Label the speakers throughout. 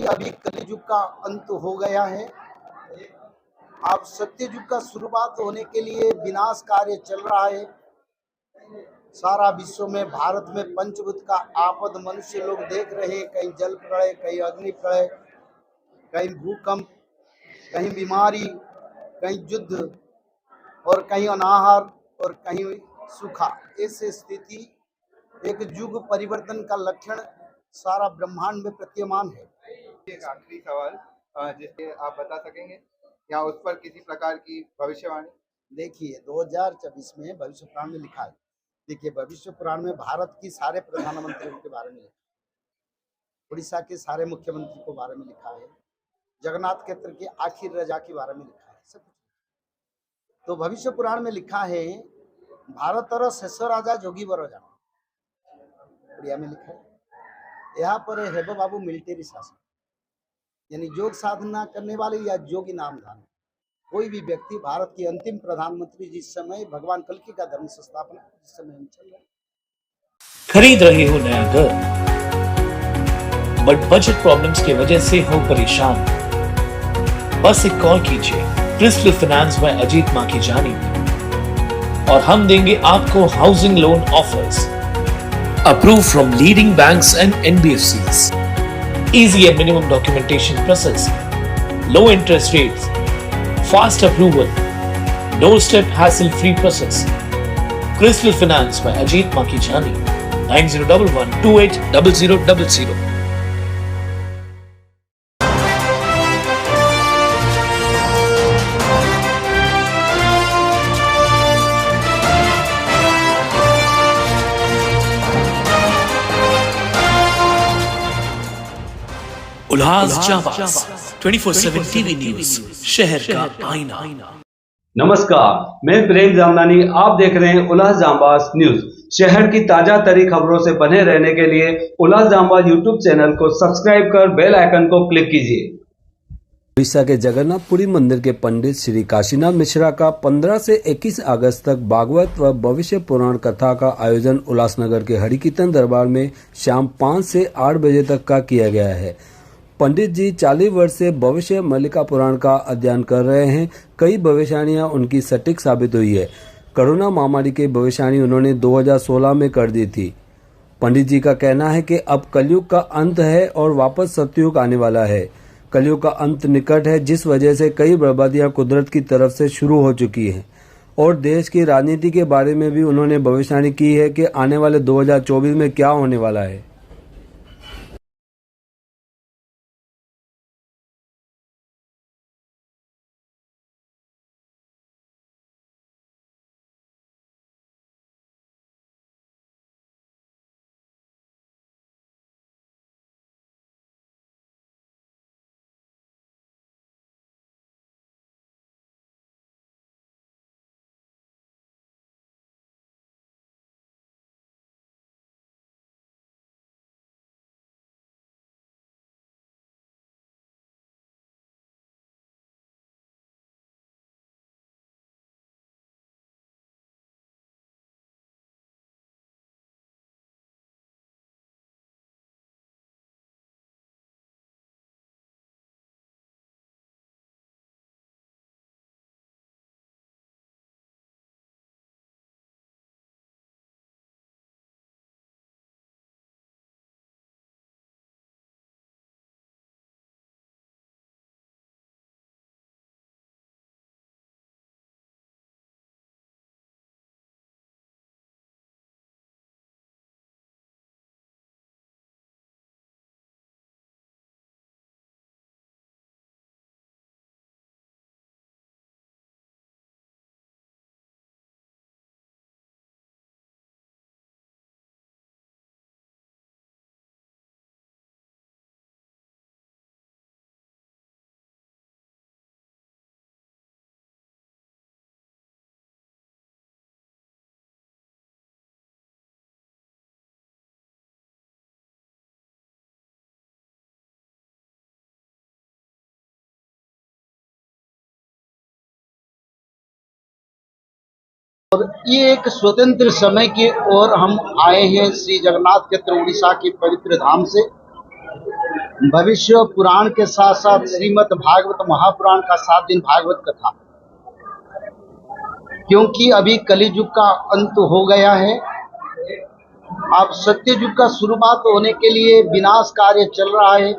Speaker 1: अभी कलियुग का अंत हो गया है। अब सत्ययुग का शुरुआत होने के लिए विनाश कार्य चल रहा है। सारा विश्व में, भारत में पंचभूत का आपद मनुष्य लोग देख रहे हैं। कहीं जल प्रलय, कहीं अग्नि प्रलय, कहीं भूकंप, कहीं बीमारी, कहीं युद्ध, और कहीं अनाहार, और कहीं सूखा। इस स्थिति एक युग परिवर्तन का लक्षण सारा ब्रह्मांड में प्रतीयमान है।
Speaker 2: एक आखिरी सवाल, जिससे आप बता सकेंगे या उस पर किसी प्रकार की भविष्यवाणी?
Speaker 1: देखिए, 2024 में भविष्य पुराण में लिखा है। देखिए, भविष्य पुराण में भारत की सारे प्रधानमंत्रियों के बारे में लिखा है, उड़ीसा के सारे मुख्यमंत्री के बारे में लिखा है, जगन्नाथ क्षेत्र के आखिर रजा के बारे में लिखा है, सब कुछ। तो भविष्य पुराण में लिखा है, भारत और शेष राजा जोगी बरोजा, उड़िया में लिखा है। यहाँ पर हेब बाबू मिलिट्री शासन, यानी योग साधना करने वाले या योगी नाम धान कोई भी व्यक्ति भारत की अंतिम प्रधानमंत्री जिस समय भगवान कल्कि का धर्म संस्थापना जिस समय हम चल रहे।
Speaker 3: खरीद रहे हो नया घर, बट बजट प्रॉब्लम्स की वजह से हो परेशान? बस एक कॉल कीजिए Crystal Finance by Ajit Makhijani और हम देंगे आपको housing loan offers approve from leading banks and NBFCs, easy and minimum documentation process, low interest rates, fast approval, doorstep hassle-free process. Crystal Finance by Ajit Makijani, 9011280000. Ullas Jabaz 24/7 TV news, शहर का आईना।
Speaker 4: नमस्कार, मैं प्रेम जामनानी। आप देख रहे हैं उल्लास जाबाज न्यूज। शहर की ताजा तरी खबरों से बने रहने के लिए उल्लास जाबाज यूट्यूब चैनल को सब्सक्राइब कर बेल आइकन को क्लिक कीजिए।
Speaker 5: उड़ीसा के जगन्नाथपुरी मंदिर के पंडित श्री काशीनाथ मिश्रा का 15 से 21 अगस्त तक भागवत व भविष्य पुराण कथा का आयोजन उल्लासनगर के हरिकीर्तन दरबार में शाम 5 से 8 बजे तक का किया गया है। पंडित जी 40 वर्ष से भविष्य मल्लिका पुराण का अध्ययन कर रहे हैं। कई भविष्यवाणियां उनकी सटीक साबित हुई है। कोरोना महामारी की भविष्यवाणी उन्होंने 2016 में कर दी थी। पंडित जी का कहना है कि अब कलयुग का अंत है और वापस सतयुग आने वाला है। कलयुग का अंत निकट है, जिस वजह से कई बर्बादियां कुदरत की तरफ से शुरू हो चुकी हैं। और देश की राजनीति के बारे में भी उन्होंने भविष्यवाणी की है कि आने वाले 2024 में क्या होने वाला है।
Speaker 1: और ये एक स्वतंत्र समय की ओर हम आए हैं श्री जगन्नाथ क्षेत्र उड़ीसा की पवित्र धाम से। भविष्य पुराण के साथ साथ श्रीमद् भागवत महापुराण का 7 दिन भागवत कथा, क्योंकि अभी कलियुग का अंत हो गया है। अब सत्ययुग का शुरुआत होने के लिए विनाश कार्य चल रहा है।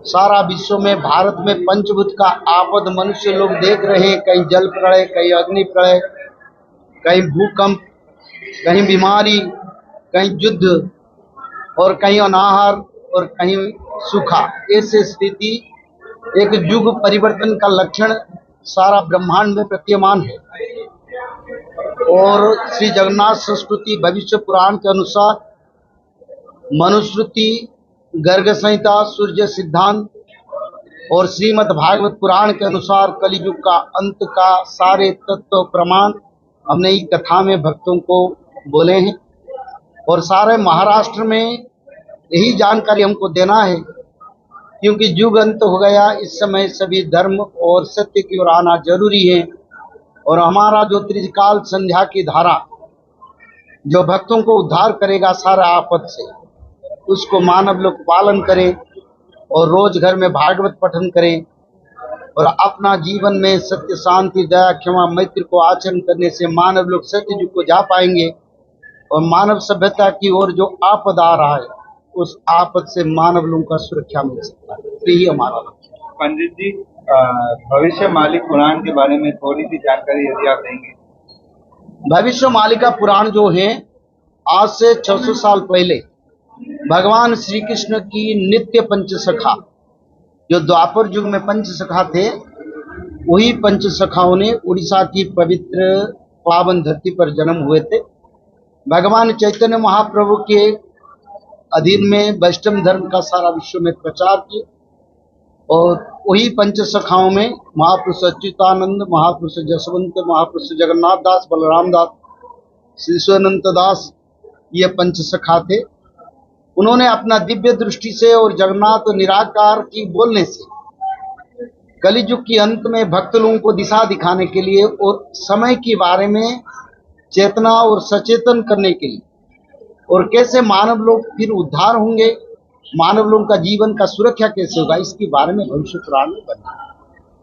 Speaker 1: सारा विश्व में, भारत में पंचभूत का आपद मनुष्य लोग देख रहे हैं। कहीं जल प्रलय, कहीं अग्नि प्रलय, कहीं भूकंप, कहीं बीमारी, कहीं युद्ध और कहीं अनाहार और कहीं सूखा। ऐसी स्थिति एक युग परिवर्तन का लक्षण सारा ब्रह्मांड में प्रतीयमान है। और श्री जगन्नाथ संस्कृति भविष्य पुराण के अनुसार मनुस्मृति, गर्ग संहिता, सूर्य सिद्धांत और श्रीमद् भागवत पुराण के अनुसार कलियुग का अंत का सारे तत्व प्रमाण हमने इस कथा में भक्तों को बोले हैं। और सारे महाराष्ट्र में यही जानकारी हमको देना है, क्योंकि युग अंत हो गया। इस समय सभी धर्म और सत्य की ओर आना जरूरी है। और हमारा जो त्रिकाल संध्या की धारा जो भक्तों को उद्धार करेगा सारा आपद से, उसको मानव लोग पालन करें और रोज घर में भागवत पठन करें और अपना जीवन में सत्य, शांति, दया, क्षमा, मैत्री को आचरण करने से मानव लोग सत्य युग को जा पाएंगे। और मानव सभ्यता की ओर जो आपद आ रहा है, उस आपद से मानव लोगों का सुरक्षा मिल सकता है। यही हमारा लक्ष्य है।
Speaker 2: पंडित जी, भविष्य मालिक पुराण के बारे में थोड़ी सी जानकारी यदि आप देंगे।
Speaker 1: भविष्य मालिका पुराण जो है, आज से 600 साल पहले भगवान श्री कृष्ण की नित्य पंचसखा, जो द्वापर युग में पंचसखा थे, वही पंचसखाओं ने उड़ीसा की पवित्र पावन धरती पर जन्म हुए थे। भगवान चैतन्य महाप्रभु के अधीन में वैष्णव धर्म का सारा विश्व में प्रचार किया। और वही पंचसखाओं में महापुरुष अच्युतानंद, महापुरुष जसवंत, महापुरुष जगन्नाथ दास, बलराम दास, श्री शिवानंद दास, ये पंचसखा थे। उन्होंने अपना दिव्य दृष्टि से और जगन्नाथ निराकार की बोलने से कलियुग की अंत में भक्त लोगों को दिशा दिखाने के लिए और समय के बारे में चेतना और सचेतन करने के लिए, और कैसे मानव लोग फिर उद्धार होंगे, मानव लोगों का जीवन का सुरक्षा कैसे होगा, इसके बारे में भविष्य पुराण में बना।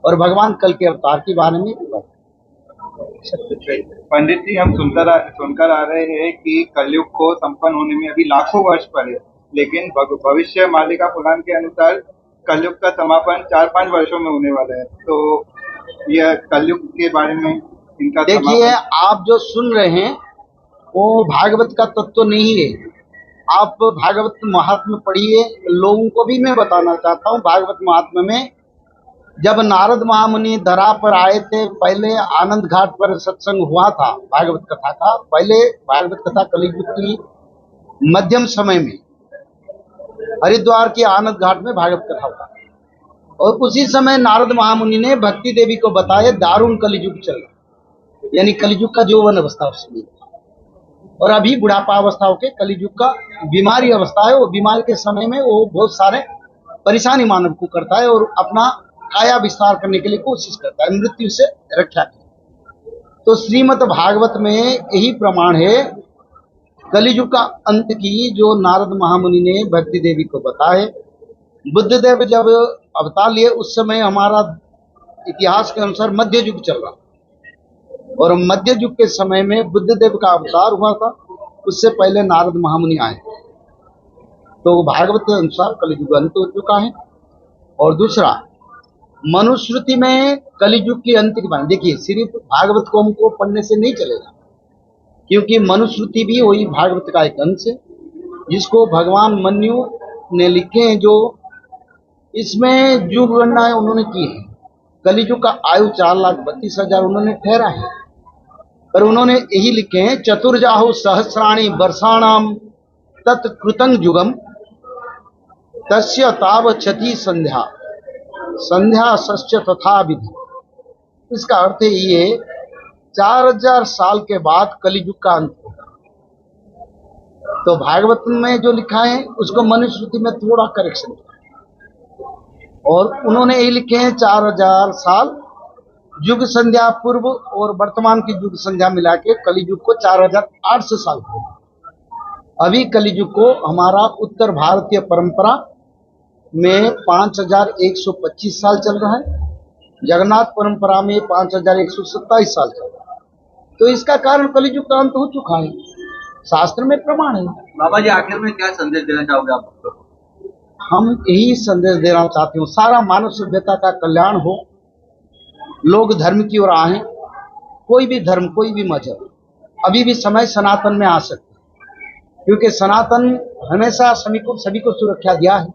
Speaker 1: और भगवान कल के अवतार के बारे में भी बना।
Speaker 2: पंडित जी, हम सुनकर आ रहे हैं कि कलयुग को संपन्न होने में अभी लाखों वर्ष पड़े, लेकिन भविष्य मालिका पुराण के अनुसार कलयुग का समापन 4-5 वर्षों में होने वाला है। तो यह कलयुग के बारे में इनका
Speaker 1: देखिए, आप जो सुन रहे हैं वो भागवत का तत्व नहीं है। आप भागवत महात्म्य पढ़िए। लोगों को भी मैं बताना चाहता हूँ, भागवत महात्म्य में जब नारद महामुनि धरा पर आए थे, पहले आनंद घाट पर सत्संग हुआ था भागवत कथा का। पहले भागवत कथा कलियुग की मध्यम समय में हरिद्वार के आनंद घाट में भागवत कथा हुआ, और उसी समय नारद महामुनि ने भक्ति देवी को बताया दारुण कलियुग चल रहा, यानी कलियुग का यौवन अवस्था उस समय, और अभी बुढ़ापा अवस्था होके कलियुग का बीमारी अवस्था है। वो बीमारी के समय में वो बहुत सारे परेशानी मानव को करता है और अपना काया विस्तार करने के लिए कोशिश करता है, मृत्यु से रक्षा के। तो श्रीमद् भागवत में यही प्रमाण है कलियुग का अंत की, जो नारद महामुनि ने भक्ति देवी को बताए। बुद्धदेव जब अवतार लिए, उस समय हमारा इतिहास के अनुसार मध्य युग चल रहा, और मध्य युग के समय में बुद्धदेव का अवतार हुआ था। उससे पहले नारद महामुनि आए। तो भागवत के अनुसार कलियुग अंत हो चुका है। और दूसरा, मनुस्मृति में कलियुग की अंत की बात, देखिए सिर्फ भागवत को हमको पढ़ने से नहीं चलेगा, क्योंकि मनुस्मृति भी वही भागवत का एक अंश है, जिसको भगवान मन्यु ने लिखे हैं। जो इसमें जो गणना उन्होंने की है, कलियुग का आयु 4,32,000 उन्होंने ठहरा है, पर उन्होंने यही लिखे हैं, चतुर्जाहु सहस्राणि वर्षाणाम तत्कृतं युगम तस्य ताव क्षति संध्या संध्या सस्य तथा विधि। इसका अर्थ ये 4000 साल के बाद कलियुग का अंत होगा। तो भागवत में जो लिखा है उसको मनुस्मृति में थोड़ा करेक्शन किया, और उन्होंने यही लिखे हैं 4000 साल युग संध्या पूर्व और वर्तमान की युग संध्या मिला के कलियुग को 4800 साल हो गए। अभी कलियुग को हमारा उत्तर भारतीय परंपरा में 5125 साल चल रहा है, जगन्नाथ परंपरा में 5127 साल चल रहा है। तो इसका कारण कलियुग का अंत हो चुका है, शास्त्र में प्रमाण है।
Speaker 6: बाबा जी आखिर में क्या संदेश देना चाहोगे आप?
Speaker 1: हम यही संदेश देना चाहते हूँ, सारा मानव सभ्यता का कल्याण हो, लोग धर्म की ओर आए, कोई भी धर्म कोई भी मजहब, अभी भी समय सनातन में आ सकते हैं, क्योंकि सनातन हमेशा सभी को सुरक्षा दिया है।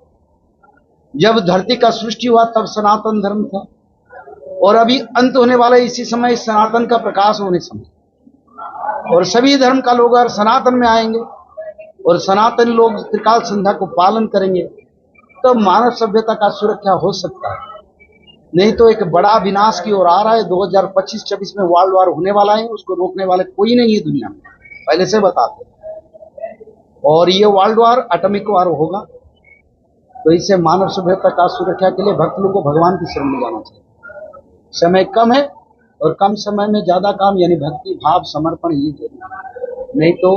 Speaker 1: जब धरती का सृष्टि हुआ तब सनातन धर्म था, और अभी अंत होने वाला इसी समय सनातन का प्रकाश होने समय, और सभी धर्म का लोग अगर सनातन में आएंगे और सनातन लोग त्रिकाल संध्या को पालन करेंगे तो मानव सभ्यता का सुरक्षा हो सकता है। नहीं तो एक बड़ा विनाश की ओर आ रहा है। 2025-26 में वर्ल्ड वार होने वाला है, उसको रोकने वाले कोई नहीं है दुनिया में, पहले से बताते हैं। और ये वर्ल्ड वार एटॉमिक वार होगा, तो इससे मानव सभ्यता का सुरक्षा के लिए भक्त लोगों को भगवान की शरण में जाना चाहिए। समय कम है और कम समय में ज्यादा काम, यानी भक्ति भाव समर्पण ये जरूरी। नहीं तो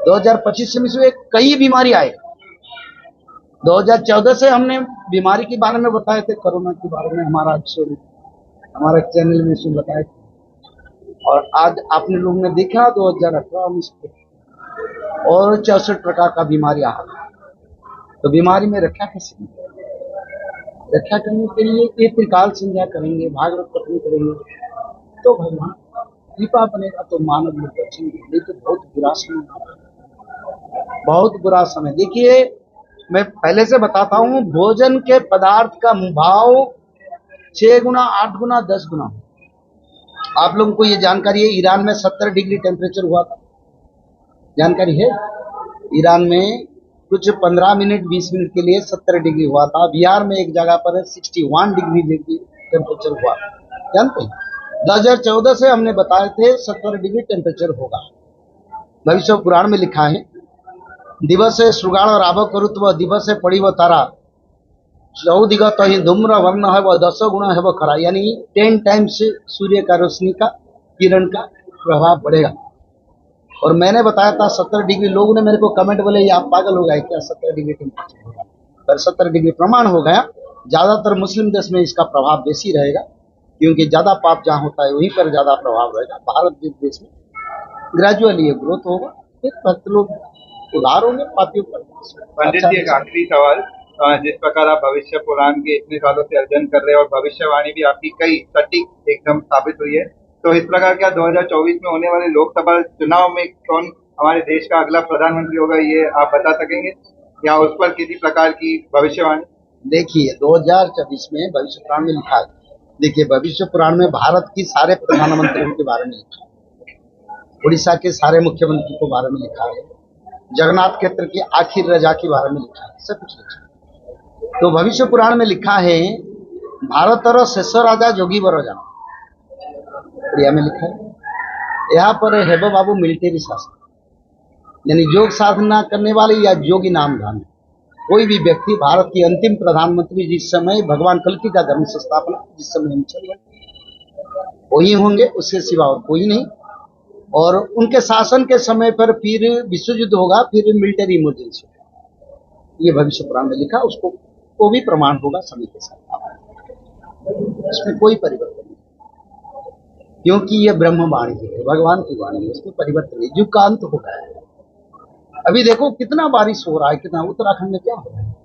Speaker 1: 2025 में कई बीमारी आए। 2014 से हमने बीमारी के बारे में बताए थे, कोरोना के बारे में हमारा चैनल में इसमें बताए थे, और आज आपने लोग ने देखा 2018-19 और 64 प्रकार का बीमारी आ रहा। तो बीमारी में रक्षा कैसे? रक्षा करने के लिए ये त्रिकाल संध्या करेंगे, भागवत पठन करेंगे, तो भगवान कृपा बनेगा, तो मानव लोग बचेंगे। नहीं तो बहुत बुरा समय, बहुत बुरा समय। देखिए, मैं पहले से बताता हूँ, भोजन के पदार्थ का भाव 6 गुना 8 गुना 10 गुना। आप लोगों को ये जानकारी है, ईरान में 70 डिग्री टेम्परेचर हुआ था, जानकारी है? ईरान में कुछ 15 मिनट 20 मिनट के लिए 70 डिग्री हुआ था। बिहार में एक जगह पर 61 डिग्री टेम्परेचर हुआ, जानते हैं? 2014 से हमने बताए थे 70 डिग्री टेम्परेचर होगा। भविष्य पुराण में लिखा है, दिवस है श्रृगाण राभ करुत्व, दिवस है पड़ी व तारा, 14 तो ही धूम्र वर्ण है वह 10 गुना है वह खरा, यानी 10 टाइम्स सूर्य का रोशनी का किरण का प्रभाव बढ़ेगा। और मैंने बताया था 70 डिग्री। लोगों ने मेरे को कमेंट बोले, ये आप पागल हो गए क्या, 70 डिग्री टेम्परेचर होगा? पर 70 डिग्री प्रमाण हो गया। ज्यादातर मुस्लिम देश में इसका प्रभाव बेसी रहेगा, क्योंकि ज्यादा पाप जहाँ होता है वहीं पर ज्यादा प्रभाव रहेगा। भारत देश में ग्रेजुअली ये ग्रोथ होगा, फिर भक्त लोग उधार होंगे पापियों पर।
Speaker 2: पंडित जी, एक आखिरी सवाल, जिस प्रकार आप भविष्य पुराण के इतने सालों से अध्ययन कर रहे हैं और भविष्यवाणी भी आपकी कई सटीक एकदम साबित हुई है, तो इस प्रकार क्या 2024 में होने वाले लोकसभा चुनाव में कौन हमारे देश का अगला प्रधानमंत्री होगा, ये आप बता सकेंगे, या उस पर किसी प्रकार की भविष्यवाणी?
Speaker 1: देखिए, 2024 में भविष्य पुराण में लिखा है। देखिए, भविष्य पुराण में भारत की सारे प्रधानमंत्रियों के बारे में लिखा है, उड़ीसा के सारे मुख्यमंत्री के बारे में लिखा है, जगन्नाथ क्षेत्र की आखिर रजा के बारे में लिखा है, सब कुछ लिखा है। तो भविष्य पुराण में लिखा है, भारतर शेष राजा जोगी बर जाना, उड़िया में लिखा है। यहाँ पर हेबो बाबू मिलिट्री शासन, यानी योग साधना करने वाले या योगी नाम धाम कोई भी व्यक्ति, भारत की अंतिम प्रधानमंत्री जिस समय भगवान कल्कि का धर्म संस्थापना जिस समय हम चल रहे वही होंगे, उसके सिवा और कोई नहीं। और उनके शासन के समय पर फिर विश्व युद्ध होगा, फिर मिलिट्री इमरजेंसी होगा। ये भविष्य पुराण में लिखा, उसको को भी प्रमाण होगा सभी के साथ, इसमें कोई परिवर्तन नहीं, क्योंकि ये ब्रह्मवाणी है, भगवान की वाणी है, इसमें परिवर्तन नहीं। युग का अंत होगा। अभी देखो कितना बारिश हो रहा है, कितना उत्तराखंड में क्या हो रहा है,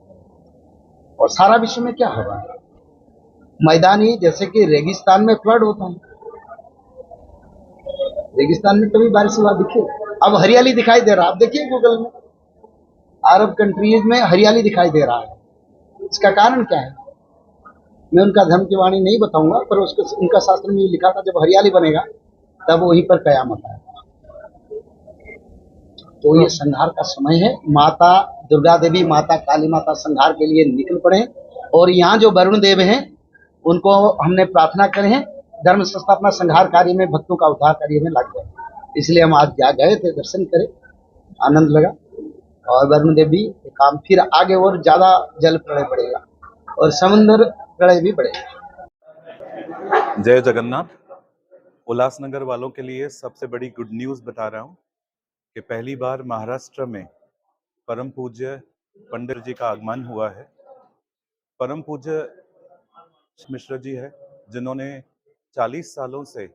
Speaker 1: और सारा विश्व में क्या हो रहा है। मैदानी जैसे कि रेगिस्तान में फ्लड होता है, रेगिस्तान में कभी बारिश हुआ दिखे? अब हरियाली दिखाई दे रहा है, आप देखिए गूगल में, अरब कंट्रीज में हरियाली दिखाई दे रहा है। इसका कारण क्या है? मैं उनका धर्म की वाणी नहीं बताऊंगा, पर उसको उनका शास्त्र में लिखा था, जब हरियाली बनेगा तब वहीं पर कयामत आएगा। तो ये संहार का समय है। माता दुर्गा देवी, माता काली माता संहार के लिए निकल पड़े, और यहाँ जो वरुण देव हैं उनको हमने प्रार्थना करे हैं, धर्म संस्थापना संहार कार्य में, भक्तों का उद्धार कार्य में लग गए। इसलिए हम आज गए थे, दर्शन करे, आनंद लगा। और वरुण देवी काम फिर आगे और ज्यादा जल प्रलय बढ़ेगा और समुद्र प्रलय भी बढ़ेगा।
Speaker 7: जय जगन्नाथ। उल्लासनगर वालों के लिए सबसे बड़ी गुड न्यूज़ बता रहा हूँ कि पहली बार महाराष्ट्र में परम पूज्य पंडित जी का आगमन हुआ है। परम पूज्य मिश्र जी है जिन्होंने 40 सालों से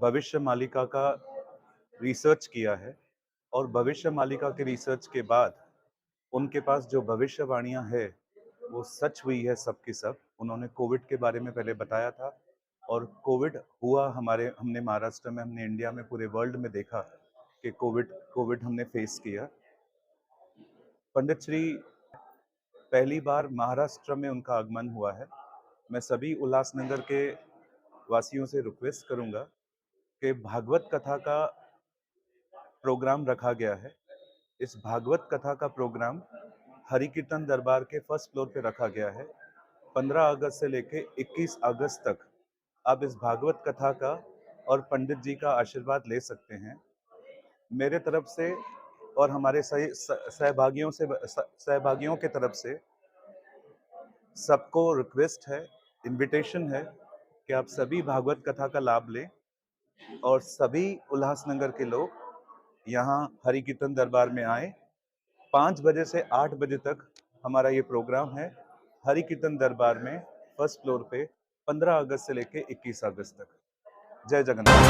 Speaker 7: भविष्य मालिका का रिसर्च किया है और भविष्य मालिका के रिसर्च के बाद उनके पास जो भविष्यवाणियां है वो सच हुई है सब की सब। उन्होंने कोविड के बारे में पहले बताया था और कोविड हुआ हमने महाराष्ट्र में, हमने इंडिया में, पूरे वर्ल्ड में देखा कि कोविड हमने फेस किया। पंडित श्री पहली बार महाराष्ट्र में उनका आगमन हुआ है। मैं सभी उल्लासनगर के वासियों से रिक्वेस्ट करूंगा कि भागवत कथा का प्रोग्राम रखा गया है। इस भागवत कथा का प्रोग्राम हरि कीर्तन दरबार के फर्स्ट फ्लोर पे रखा गया है। 15 अगस्त से लेके 21 अगस्त तक आप इस भागवत कथा का और पंडित जी का आशीर्वाद ले सकते हैं। मेरे तरफ से और हमारे सहभागियों के तरफ से सबको रिक्वेस्ट है, इनविटेशन है कि आप सभी भागवत कथा का लाभ लें और सभी उल्लासनगर के लोग यहाँ हरि कीर्तन दरबार में आए। 5 बजे से 8 बजे तक हमारा ये प्रोग्राम है हरि कीर्तन दरबार में फर्स्ट फ्लोर पे 15 अगस्त से लेके 21 अगस्त तक। जय जगन्नाथ।